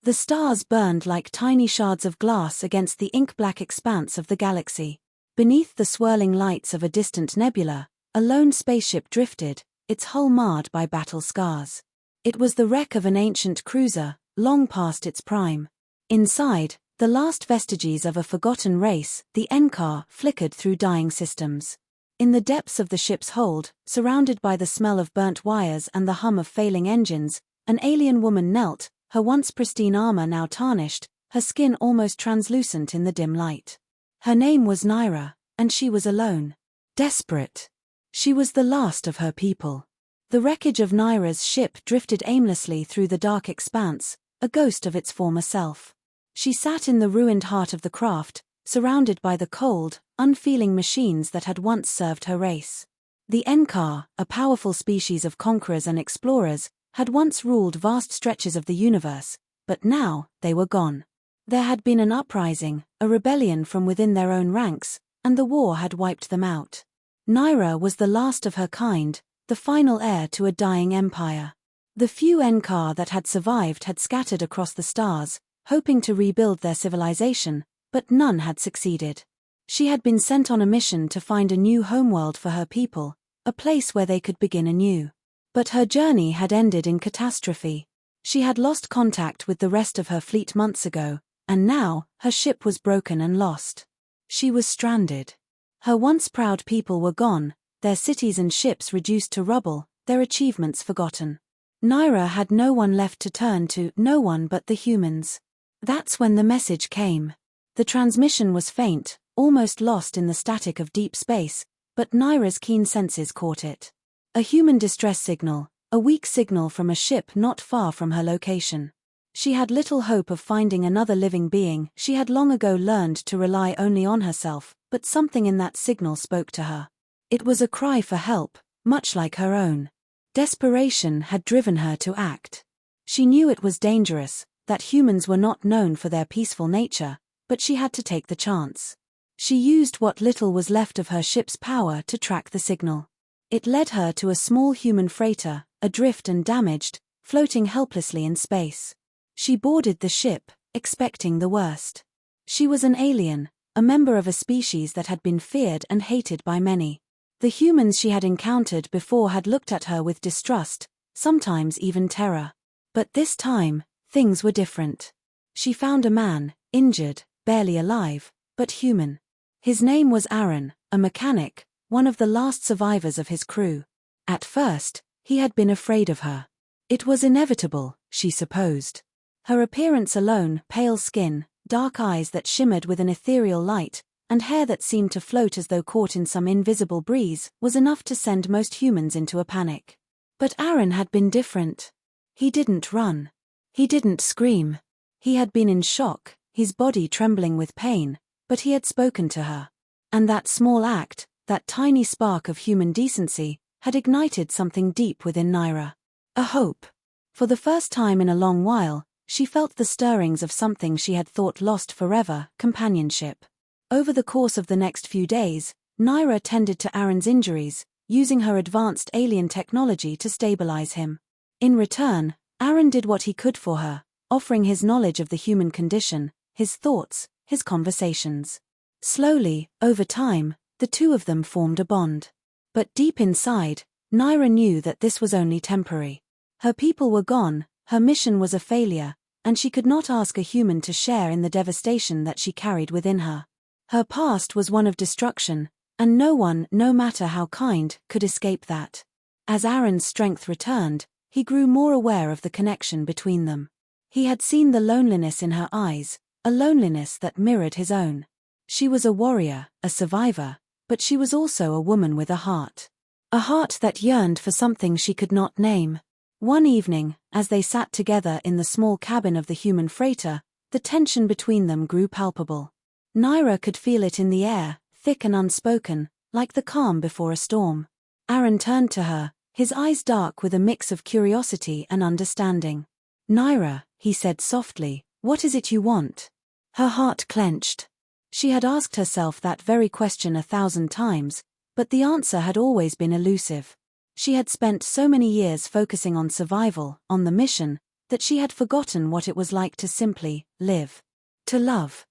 The stars burned like tiny shards of glass against the ink-black expanse of the galaxy. Beneath the swirling lights of a distant nebula, a lone spaceship drifted, its hull marred by battle scars. It was the wreck of an ancient cruiser, long past its prime. Inside, the last vestiges of a forgotten race, the Encar, flickered through dying systems. In the depths of the ship's hold, surrounded by the smell of burnt wires and the hum of failing engines, an alien woman knelt, her once pristine armor now tarnished, her skin almost translucent in the dim light. Her name was Naira, and she was alone. Desperate. She was the last of her people. The wreckage of Naira's ship drifted aimlessly through the dark expanse, a ghost of its former self. She sat in the ruined heart of the craft, surrounded by the cold, unfeeling machines that had once served her race. The Encar, a powerful species of conquerors and explorers, had once ruled vast stretches of the universe, but now they were gone. There had been an uprising, a rebellion from within their own ranks, and the war had wiped them out. Naira was the last of her kind, the final heir to a dying empire. The few Encar that had survived had scattered across the stars, hoping to rebuild their civilization, but none had succeeded. She had been sent on a mission to find a new homeworld for her people, a place where they could begin anew. But her journey had ended in catastrophe. She had lost contact with the rest of her fleet months ago, and now, her ship was broken and lost. She was stranded. Her once proud people were gone, their cities and ships reduced to rubble, their achievements forgotten. Naira had no one left to turn to, no one but the humans. That's when the message came. The transmission was faint, almost lost in the static of deep space, but Naira's keen senses caught it. A human distress signal, a weak signal from a ship not far from her location. She had little hope of finding another living being. She had long ago learned to rely only on herself, but something in that signal spoke to her. It was a cry for help, much like her own. Desperation had driven her to act. She knew it was dangerous, that humans were not known for their peaceful nature, but she had to take the chance. She used what little was left of her ship's power to track the signal. It led her to a small human freighter, adrift and damaged, floating helplessly in space. She boarded the ship, expecting the worst. She was an alien, a member of a species that had been feared and hated by many. The humans she had encountered before had looked at her with distrust, sometimes even terror. But this time, things were different. She found a man, injured, barely alive, but human. His name was Aaron, a mechanic, one of the last survivors of his crew. At first, he had been afraid of her. It was inevitable, she supposed. Her appearance alone, pale skin, dark eyes that shimmered with an ethereal light, and hair that seemed to float as though caught in some invisible breeze, was enough to send most humans into a panic. But Aaron had been different. He didn't run. He didn't scream. He had been in shock, his body trembling with pain, but he had spoken to her. And that small act, that tiny spark of human decency, had ignited something deep within Naira. A hope. For the first time in a long while, she felt the stirrings of something she had thought lost forever, companionship. Over the course of the next few days, Naira tended to Aaron's injuries, using her advanced alien technology to stabilize him. In return, Aaron did what he could for her, offering his knowledge of the human condition, his thoughts, his conversations. Slowly, over time, the two of them formed a bond. But deep inside, Naira knew that this was only temporary. Her people were gone, her mission was a failure, and she could not ask a human to share in the devastation that she carried within her. Her past was one of destruction, and no one, no matter how kind, could escape that. As Aaron's strength returned, he grew more aware of the connection between them. He had seen the loneliness in her eyes, a loneliness that mirrored his own. She was a warrior, a survivor, but she was also a woman with a heart. A heart that yearned for something she could not name. One evening, as they sat together in the small cabin of the human freighter, the tension between them grew palpable. Naira could feel it in the air, thick and unspoken, like the calm before a storm. Aaron turned to her, his eyes dark with a mix of curiosity and understanding. "Naira," he said softly, "what is it you want?" Her heart clenched. She had asked herself that very question 1,000 times, but the answer had always been elusive. She had spent so many years focusing on survival, on the mission, that she had forgotten what it was like to simply live. To love.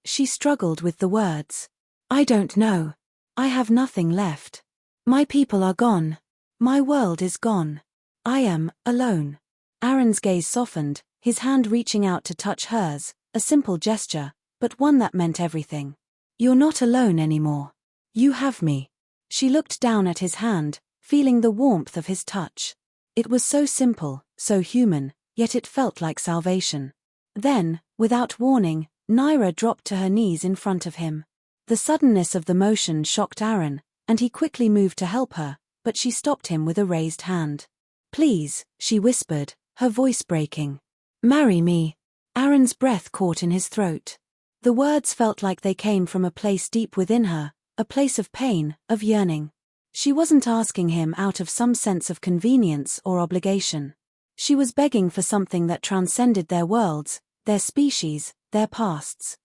She struggled with the words. I don't know. I have nothing left. My people are gone. My world is gone. I am alone. Aaron's gaze softened, his hand reaching out to touch hers, a simple gesture, but one that meant everything. You're not alone anymore. You have me. She looked down at his hand, feeling the warmth of his touch. It was so simple, so human, yet it felt like salvation. Then, without warning, Naira dropped to her knees in front of him. The suddenness of the motion shocked Aaron, and he quickly moved to help her, but she stopped him with a raised hand. Please, she whispered, her voice breaking. Marry me. Aaron's breath caught in his throat. The words felt like they came from a place deep within her, a place of pain, of yearning. She wasn't asking him out of some sense of convenience or obligation. She was begging for something that transcended their worlds, their species, their pasts.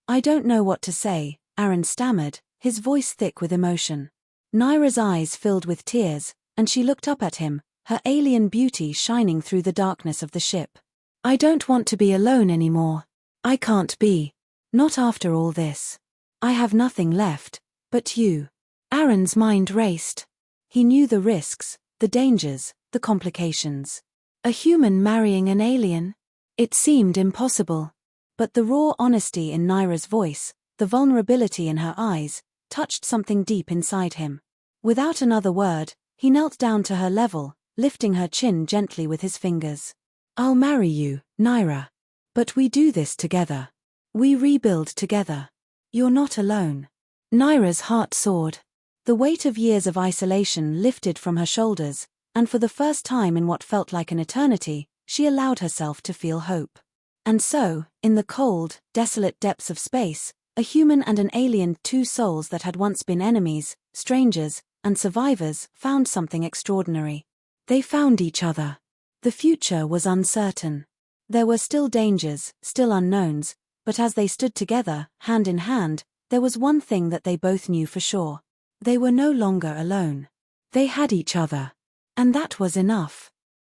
I don't know what to say, Aaron stammered, his voice thick with emotion. Naira's eyes filled with tears, and she looked up at him, her alien beauty shining through the darkness of the ship. I don't want to be alone anymore. I can't be. Not after all this. I have nothing left, but you. Aaron's mind raced. He knew the risks, the dangers, the complications. A human marrying an alien? It seemed impossible. But the raw honesty in Naira's voice, the vulnerability in her eyes, touched something deep inside him. Without another word, he knelt down to her level, lifting her chin gently with his fingers. I'll marry you, Naira. But we do this together. We rebuild together. You're not alone. Naira's heart soared. The weight of years of isolation lifted from her shoulders, and for the first time in what felt like an eternity, she allowed herself to feel hope. And so, in the cold, desolate depths of space, a human and an alien, two souls that had once been enemies, strangers, and survivors, found something extraordinary. They found each other. The future was uncertain. There were still dangers, still unknowns, but as they stood together, hand in hand, there was one thing that they both knew for sure. They were no longer alone. They had each other. And that was enough.